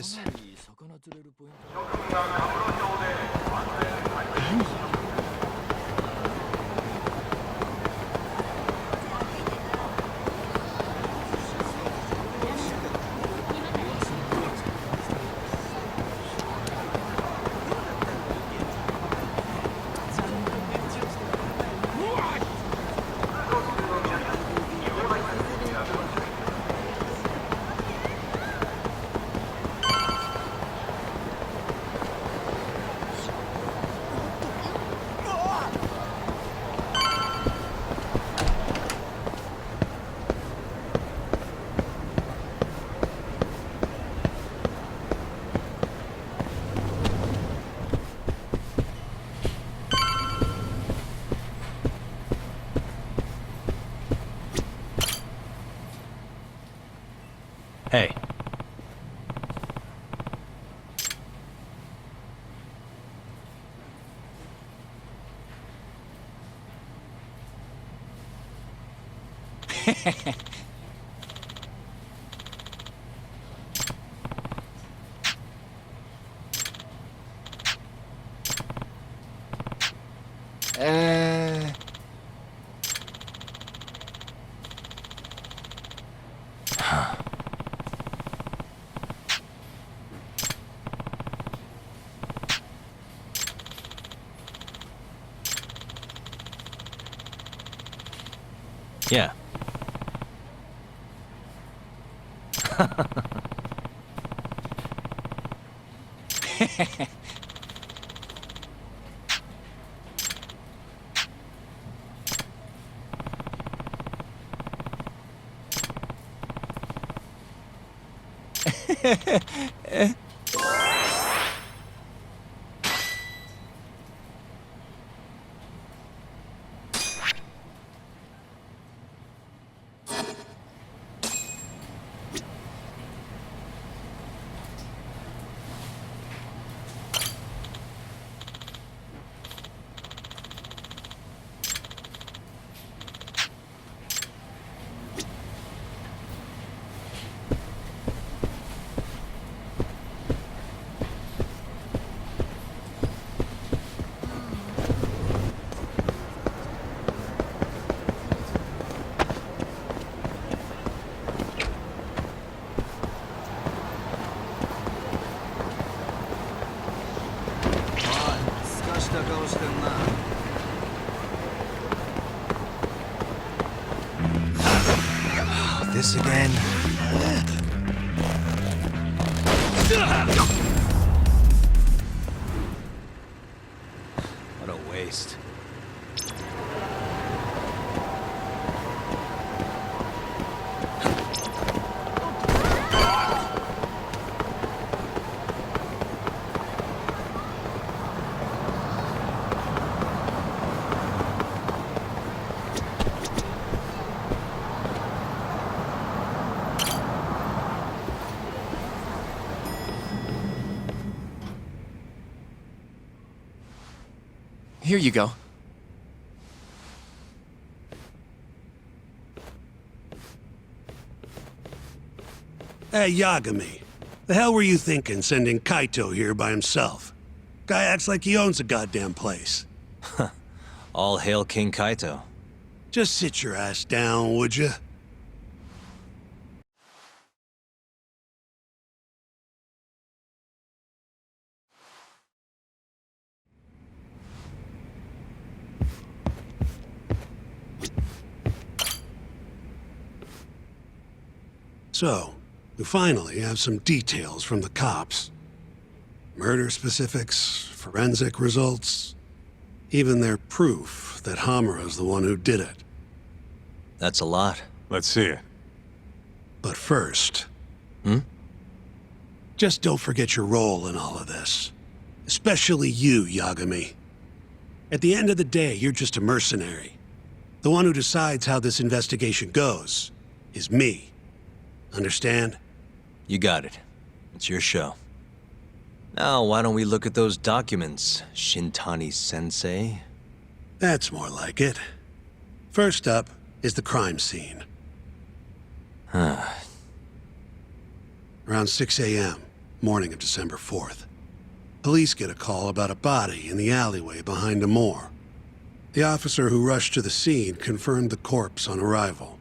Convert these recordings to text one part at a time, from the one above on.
guys. Hey. Yeah. This again? What a waste. Here you go. Hey, Yagami. The hell were you thinking sending Kaito here by himself? Guy acts like he owns the goddamn place. All hail King Kaito. Just sit your ass down, would you? So, we finally have some details from the cops. Murder specifics, forensic results, even their proof that Hamura's the one who did it. That's a lot. Let's see it. But first... Hmm? Just don't forget your role in all of this. Especially you, Yagami. At the end of the day, you're just a mercenary. The one who decides how this investigation goes is me. Understand? You got it. It's your show. Now, why don't we look at those documents, Shintani-sensei? That's more like it. First up is the crime scene. Huh. Around 6 a.m., morning of December 4th. Police get a call about a body in the alleyway behind a moor. The officer who rushed to the scene confirmed the corpse on arrival.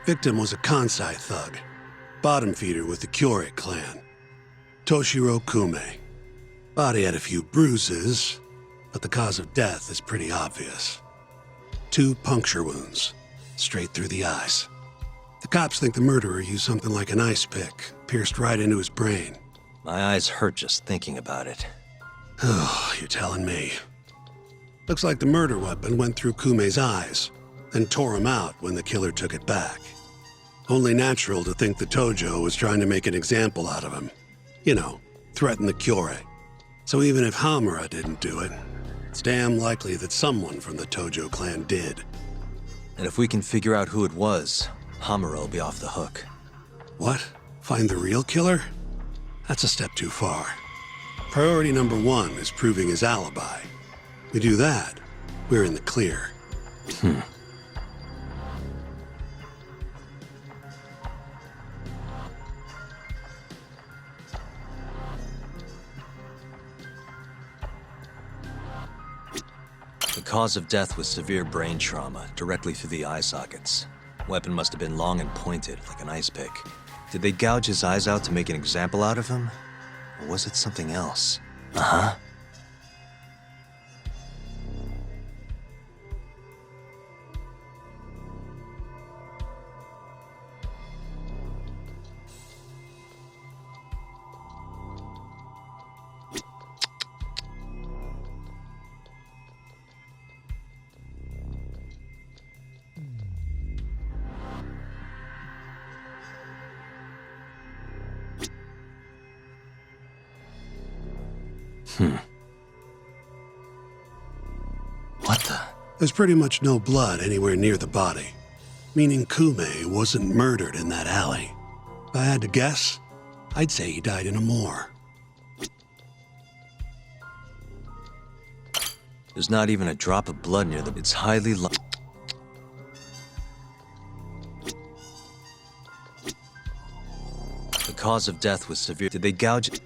Victim was a Kansai thug, bottom feeder with the Kyorei clan, Toshiro Kume. Body had a few bruises, but the cause of death is pretty obvious. 2 puncture wounds, straight through the eyes. The cops think the murderer used something like an ice pick, pierced right into his brain. My eyes hurt just thinking about it. Oh, you're telling me. Looks like the murder weapon went through Kume's eyes, then tore him out when the killer took it back. Only natural to think the Tojo was trying to make an example out of him. You know, threaten the Kyorei. So even if Hamura didn't do it, it's damn likely that someone from the Tojo clan did. And if we can figure out who it was, Hamura will be off the hook. What? Find the real killer? That's a step too far. Priority number 1 is proving his alibi. We do that, we're in the clear. The cause of death was severe brain trauma, directly through the eye sockets. Weapon must have been long and pointed, like an ice pick. Did they gouge his eyes out to make an example out of him? Or was it something else? Uh-huh. What the? There's pretty much no blood anywhere near the body, meaning Kume wasn't murdered in that alley. If I had to guess, I'd say he died in a moor. There's not even a drop of blood near them. It's highly The cause of death was severe. Did they gouge it?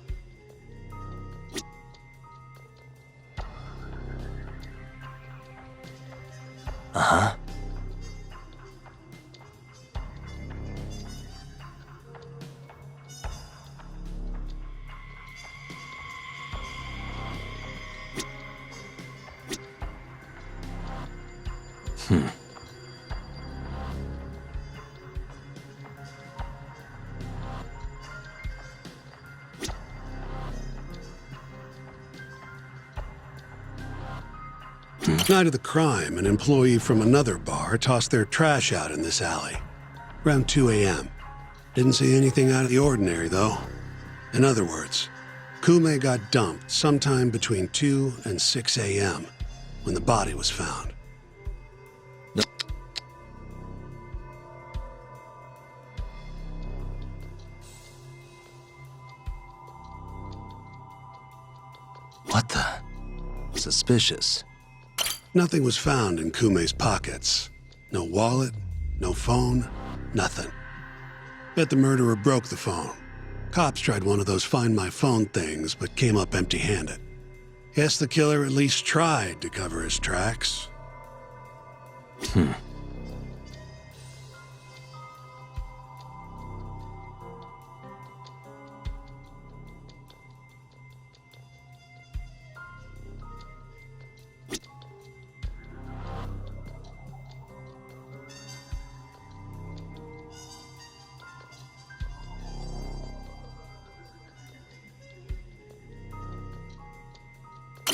Uh-huh. Night of the crime, an employee from another bar tossed their trash out in this alley. Around 2 a.m. Didn't see anything out of the ordinary, though. In other words, Kume got dumped sometime between 2 and 6 a.m. when the body was found. No. What the? Suspicious. Nothing was found in Kume's pockets. No wallet, no phone, nothing. Bet the murderer broke the phone. Cops tried one of those Find My Phone things, but came up empty-handed. Guess the killer at least tried to cover his tracks.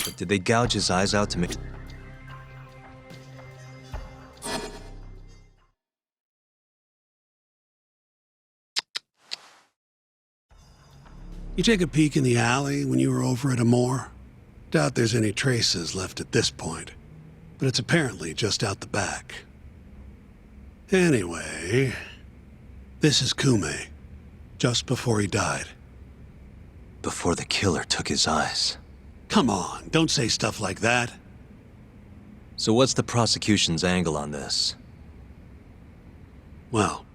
But did they gouge his eyes out to make... You take a peek in the alley when you were over at a moor? Doubt there's any traces left at this point, but it's apparently just out the back. Anyway, this is Kume, just before he died. Before the killer took his eyes. Come on, don't say stuff like that. So what's the prosecution's angle on this? Well,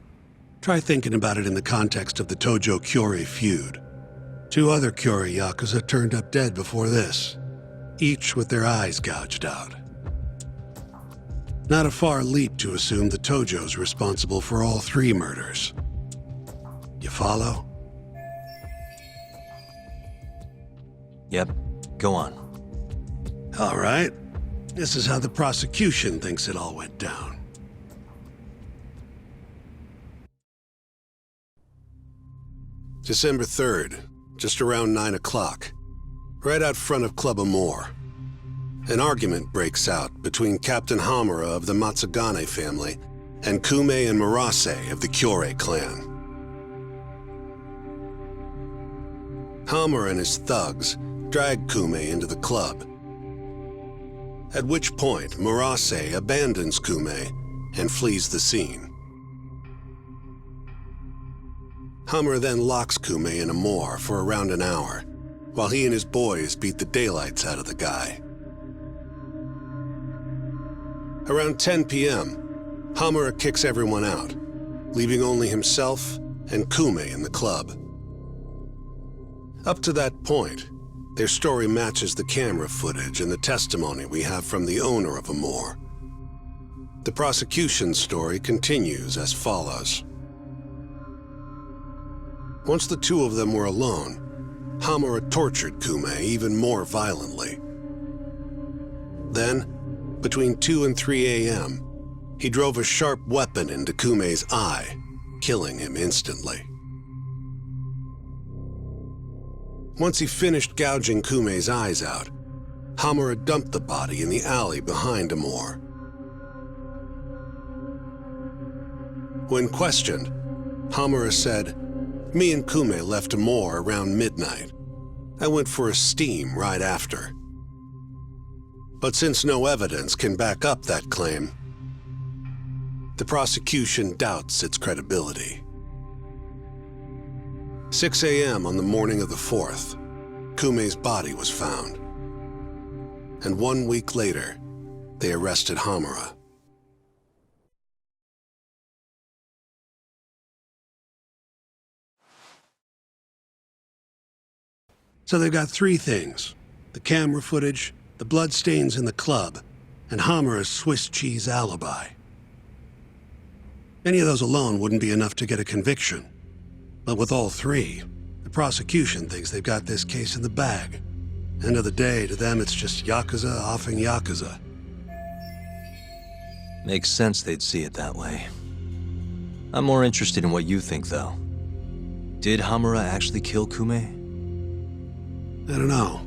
try thinking about it in the context of the Tojo-Kyorei feud. 2 other Kyorei Yakuza turned up dead before this, each with their eyes gouged out. Not a far leap to assume the Tojo's responsible for all 3 murders. You follow? Yep, go on. All right. This is how the prosecution thinks it all went down. December 3rd, just around 9 o'clock, right out front of Club Amore. An argument breaks out between Captain Hamura of the Matsugane family and Kume and Murase of the Kyorei clan. Hamura and his thugs drag Kume into the club, at which point Murase abandons Kume and flees the scene. Hamura then locks Kume in a moor for around an hour, while he and his boys beat the daylights out of the guy. Around 10 p.m., Hamura kicks everyone out, leaving only himself and Kume in the club. Up to that point, their story matches the camera footage and the testimony we have from the owner of Amore. The prosecution's story continues as follows. Once the 2 of them were alone, Hamura tortured Kume even more violently. Then, between 2 and 3 a.m., he drove a sharp weapon into Kume's eye, killing him instantly. Once he finished gouging Kume's eyes out, Hamura dumped the body in the alley behind Amore. When questioned, Hamura said, "Me and Kume left Amore around midnight. I went for a steam right after." But since no evidence can back up that claim, the prosecution doubts its credibility. 6 a.m. on the morning of the 4th, Kume's body was found. And 1 week later, they arrested Hamura. So they've got 3 things: the camera footage, the bloodstains in the club, and Hamura's Swiss cheese alibi. Any of those alone wouldn't be enough to get a conviction. But with all 3, the prosecution thinks they've got this case in the bag. End of the day, to them it's just Yakuza offing Yakuza. Makes sense they'd see it that way. I'm more interested in what you think, though. Did Hamura actually kill Kume? I don't know.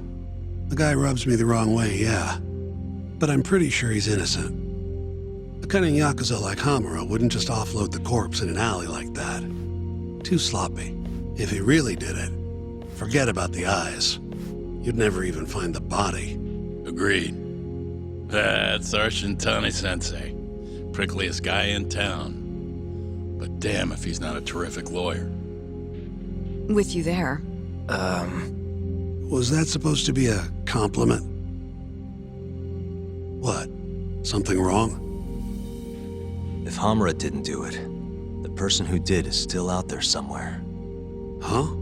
The guy rubs me the wrong way, yeah. But I'm pretty sure he's innocent. A cunning Yakuza like Hamura wouldn't just offload the corpse in an alley like that. Too sloppy. If he really did it, forget about the eyes. You'd never even find the body. Agreed. That's our Shintani-sensei. Prickliest guy in town. But damn if he's not a terrific lawyer. With you there. Was that supposed to be a compliment? What? Something wrong? If Hamura didn't do it, the person who did is still out there somewhere. Huh?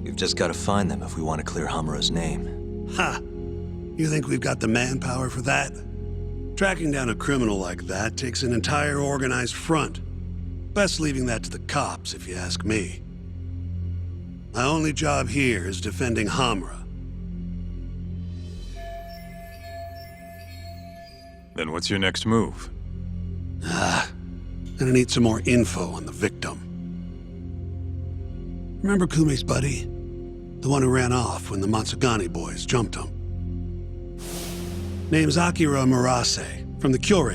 We've just got to find them if we want to clear Hamura's name. Ha! You think we've got the manpower for that? Tracking down a criminal like that takes an entire organized front. Best leaving that to the cops, if you ask me. My only job here is defending Hamura. Then what's your next move? Gonna need some more info on the victim. Remember Kume's buddy? The one who ran off when the Matsugane boys jumped him. Name's Akira Murase, from the Kyorei